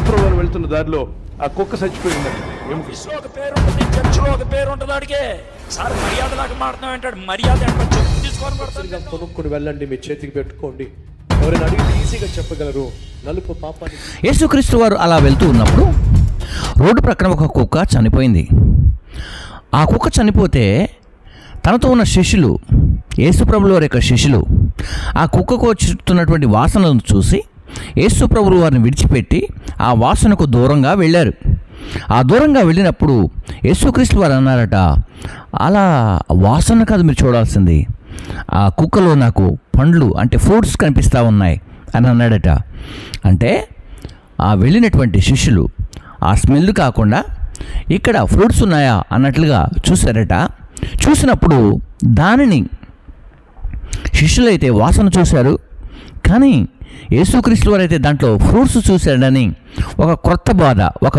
యేసుప్రభు వారు వెళ్తున్న దారిలో ఆ కుక్క చచ్చిపోయింది. ఒక పేరు ఉంటుంది, చర్చిలో ఒక పేరు ఉంటుంది. అడిగే సార్ మర్యాద లాగా మాట్లాడుతున్నావు ఏంటాడు? మర్యాద తీసుకొని కొనుక్కొని వెళ్ళండి, మీ చేతికి పెట్టుకోండి. ఎవరైనా అడిగి ఈజీగా చెప్పగలరు. నలుపు పాపాన్ని. యేసుక్రీస్తు వారు అలా వెళ్తూ ఉన్నప్పుడు రోడ్డు ప్రక్కన ఒక కుక్క చనిపోయింది. ఆ కుక్క చనిపోతే తనతో ఉన్న శిష్యులు, యేసుప్రభుల వారి యొక్క శిష్యులు ఆ కుక్కకు వచ్చుతున్నటువంటి వాసనలను చూసి యేసుప్రభుల వారిని విడిచిపెట్టి ఆ వాసనకు దూరంగా వెళ్ళారు. ఆ దూరంగా వెళ్ళినప్పుడు యేసుక్రీస్తు వారు అన్నారట, అలా వాసన కాదు మీరు చూడాల్సింది, ఆ కుక్కలో నాకు పండ్లు అంటే ఫ్రూట్స్ కనిపిస్తూ ఉన్నాయి అని అన్నాడట. అంటే ఆ వెళ్ళినటువంటి శిష్యులు ఆ స్మెల్ కాకుండా ఇక్కడ ఫ్రూట్స్ ఉన్నాయా అన్నట్లుగా చూశారట. చూసినప్పుడు దానిని శిష్యులైతే వాసన చూశారు, కానీ యేసుక్రీస్తు వారైతే దాంట్లో ఫ్రూట్స్ చూశాడని ఒక క్రొత్త బాధ, ఒక